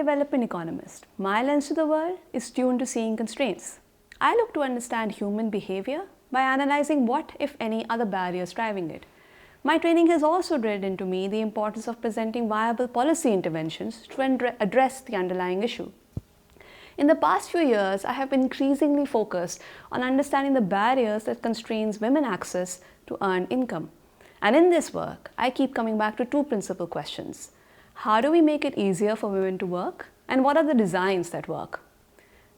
development economist. My lens to the world is tuned to seeing constraints. I look to understand human behavior by analyzing what, if any, are the barriers driving it. My training has also drilled into me the importance of presenting viable policy interventions to address the underlying issue. In the past few years, I have been increasingly focused on understanding the barriers that constrains women's access to earned income. And in this work, I keep coming back to two principal questions. How do we make it easier for women to work? And what are the designs that work?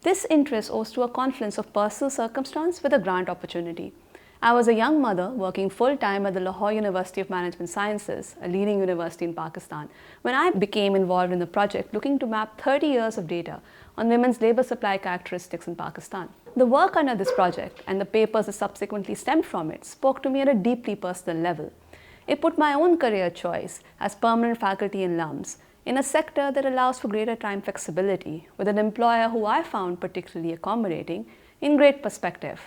This interest owes to a confluence of personal circumstance with a grant opportunity. I was a young mother working full-time at the Lahore University of Management Sciences, a leading university in Pakistan, when I became involved in the project looking to map 30 years of data on women's labor supply characteristics in Pakistan. The work under this project and the papers that subsequently stemmed from it spoke to me at a deeply personal level. It put my own career choice as permanent faculty in LUMS in a sector that allows for greater time flexibility with an employer who I found particularly accommodating in great perspective.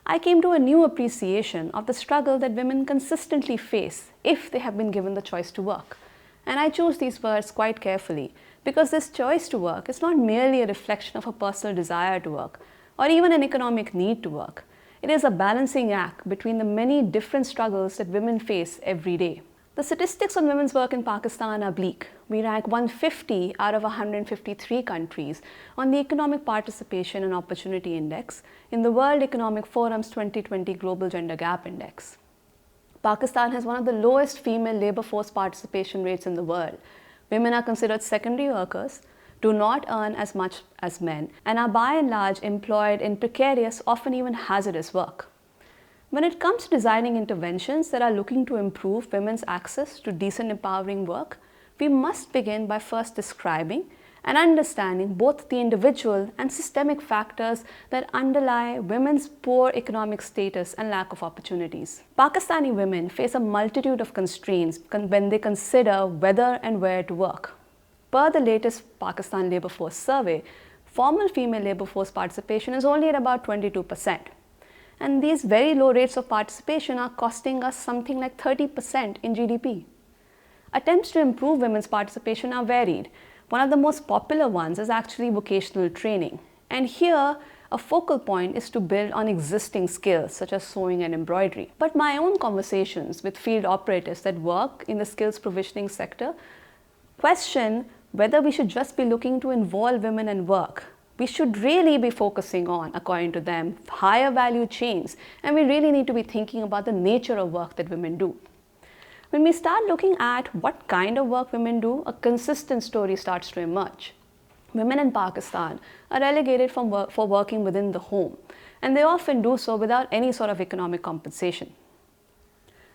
I came to a new appreciation of the struggle that women consistently face if they have been given the choice to work. And I choose these words quite carefully because this choice to work is not merely a reflection of a personal desire to work or even an economic need to work. It is a balancing act between the many different struggles that women face every day. The statistics on women's work in Pakistan are bleak. We rank 150 out of 153 countries on the Economic Participation and Opportunity Index in the World Economic Forum's 2020 Global Gender Gap Index. Pakistan has one of the lowest female labor force participation rates in the world. Women are considered secondary workers, do not earn as much as men, and are by and large employed in precarious, often even hazardous work. When it comes to designing interventions that are looking to improve women's access to decent, empowering work, we must begin by first describing and understanding both the individual and systemic factors that underlie women's poor economic status and lack of opportunities. Pakistani women face a multitude of constraints when they consider whether and where to work. Per the latest Pakistan Labour Force survey, formal female labour force participation is only at about 22%. And these very low rates of participation are costing us something like 30% in GDP. Attempts to improve women's participation are varied. One of the most popular ones is actually vocational training. And here, a focal point is to build on existing skills such as sewing and embroidery. But my own conversations with field operatives that work in the skills provisioning sector question whether we should just be looking to involve women in work. We should really be focusing on, according to them, higher value chains, and we really need to be thinking about the nature of work that women do. When we start looking at what kind of work women do, a consistent story starts to emerge. Women in Pakistan are relegated for working within the home, and they often do so without any sort of economic compensation.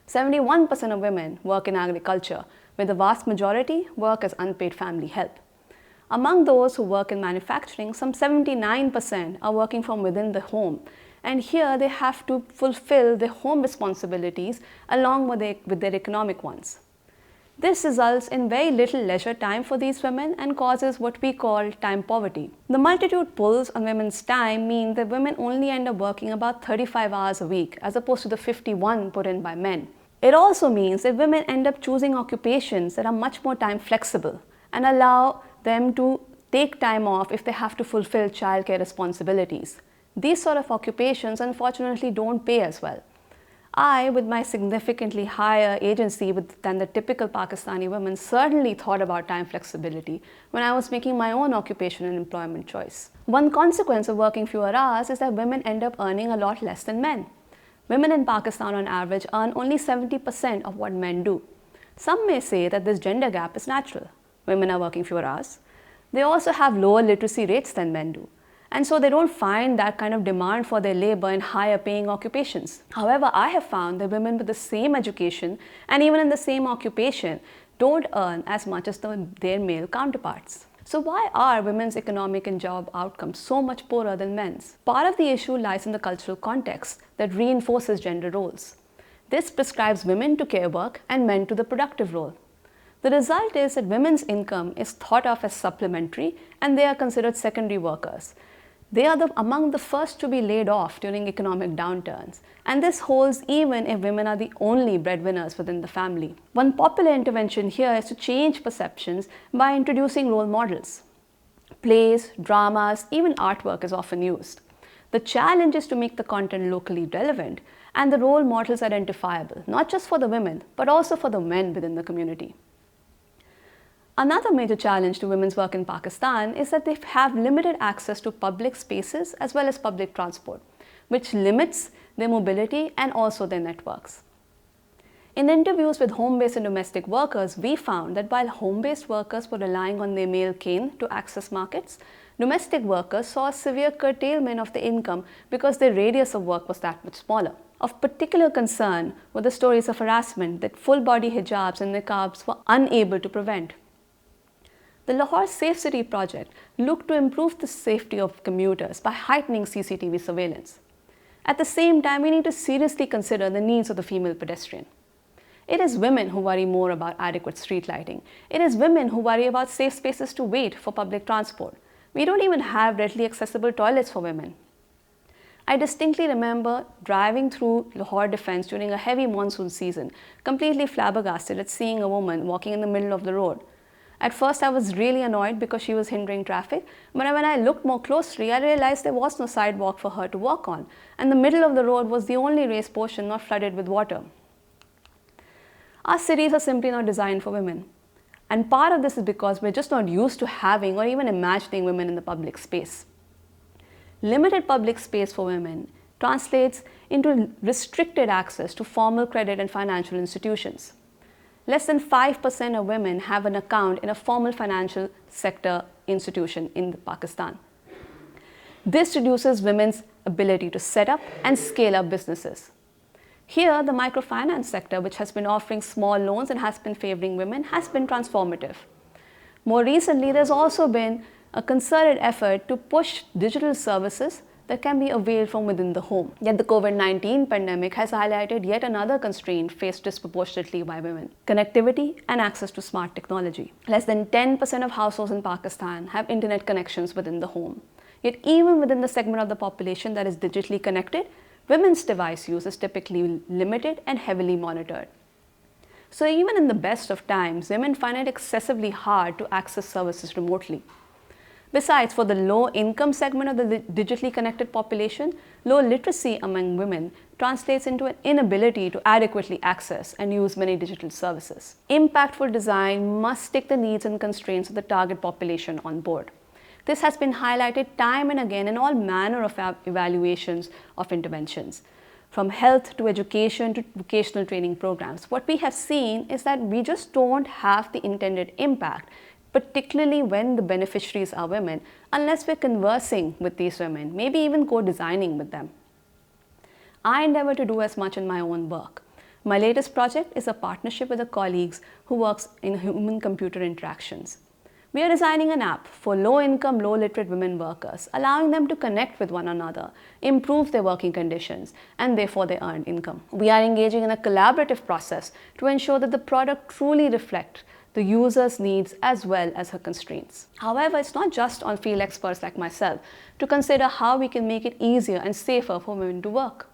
71% of women work in agriculture, where the vast majority work as unpaid family help. Among those who work in manufacturing, some 79% are working from within the home, and here they have to fulfill their home responsibilities along with their economic ones. This results in very little leisure time for these women and causes what we call time poverty. The multitude pulls on women's time mean that women only end up working about 35 hours a week as opposed to the 51 put in by men. It also means that women end up choosing occupations that are much more time flexible and allow them to take time off if they have to fulfill childcare responsibilities. These sort of occupations unfortunately don't pay as well. I, with my significantly higher agency than the typical Pakistani women, certainly thought about time flexibility when I was making my own occupation and employment choice. One consequence of working fewer hours is that women end up earning a lot less than men. Women in Pakistan on average earn only 70% of what men do. Some may say that this gender gap is natural. Women are working fewer hours. They also have lower literacy rates than men do. And so they don't find that kind of demand for their labor in higher paying occupations. However, I have found that women with the same education and even in the same occupation don't earn as much as their male counterparts. So why are women's economic and job outcomes so much poorer than men's? Part of the issue lies in the cultural context that reinforces gender roles. This prescribes women to care work and men to the productive role. The result is that women's income is thought of as supplementary and they are considered secondary workers. They are among the first to be laid off during economic downturns, and this holds even if women are the only breadwinners within the family. One popular intervention here is to change perceptions by introducing role models. Plays, dramas, even artwork is often used. The challenge is to make the content locally relevant and the role models identifiable, not just for the women, but also for the men within the community. Another major challenge to women's work in Pakistan is that they have limited access to public spaces as well as public transport, which limits their mobility and also their networks. In interviews with home-based and domestic workers, we found that while home-based workers were relying on their male cane to access markets, domestic workers saw a severe curtailment of their income because their radius of work was that much smaller. Of particular concern were the stories of harassment that full-body hijabs and niqabs were unable to prevent. The Lahore Safe City project looked to improve the safety of commuters by heightening CCTV surveillance. At the same time, we need to seriously consider the needs of the female pedestrian. It is women who worry more about adequate street lighting. It is women who worry about safe spaces to wait for public transport. We don't even have readily accessible toilets for women. I distinctly remember driving through Lahore Defence during a heavy monsoon season, completely flabbergasted at seeing a woman walking in the middle of the road. At first, I was really annoyed because she was hindering traffic, but when I looked more closely, I realized there was no sidewalk for her to walk on, and the middle of the road was the only raised portion not flooded with water. Our cities are simply not designed for women. And part of this is because we're just not used to having or even imagining women in the public space. Limited public space for women translates into restricted access to formal credit and financial institutions. Less than 5% of women have an account in a formal financial sector institution in Pakistan. This reduces women's ability to set up and scale up businesses. Here, the microfinance sector, which has been offering small loans and has been favoring women, has been transformative. More recently, there's also been a concerted effort to push digital services that can be availed from within the home. Yet the COVID-19 pandemic has highlighted yet another constraint faced disproportionately by women: connectivity and access to smart technology. Less than 10% of households in Pakistan have internet connections within the home. Yet even within the segment of the population that is digitally connected, women's device use is typically limited and heavily monitored. So even in the best of times, women find it excessively hard to access services remotely. Besides, for the low-income segment of the digitally connected population, low literacy among women translates into an inability to adequately access and use many digital services. Impactful design must take the needs and constraints of the target population on board. This has been highlighted time and again in all manner of evaluations of interventions. From health to education to vocational training programs, what we have seen is that we just don't have the intended impact, particularly when the beneficiaries are women, unless we're conversing with these women, maybe even co-designing with them. I endeavor to do as much in my own work. My latest project is a partnership with a colleague who works in human-computer interactions. We are designing an app for low-income, low-literate women workers, allowing them to connect with one another, improve their working conditions, and therefore their earned income. We are engaging in a collaborative process to ensure that the product truly reflects the user's needs as well as her constraints. However, it's not just on field experts like myself to consider how we can make it easier and safer for women to work.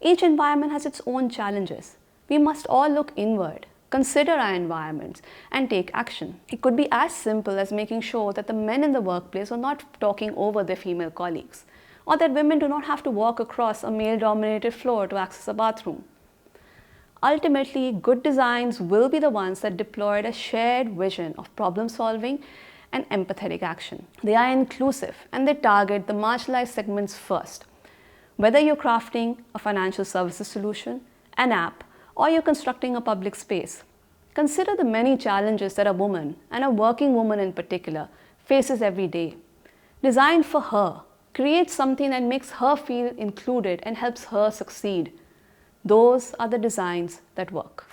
Each environment has its own challenges. We must all look inward, consider our environments, and take action. It could be as simple as making sure that the men in the workplace are not talking over their female colleagues, or that women do not have to walk across a male-dominated floor to access a bathroom. Ultimately, good designs will be the ones that deploy a shared vision of problem solving and empathetic action. They are inclusive and they target the marginalized segments first. Whether you're crafting a financial services solution, an app, or you're constructing a public space, consider the many challenges that a woman, and a working woman in particular, faces every day. Design for her. Create something that makes her feel included and helps her succeed. Those are the designs that work.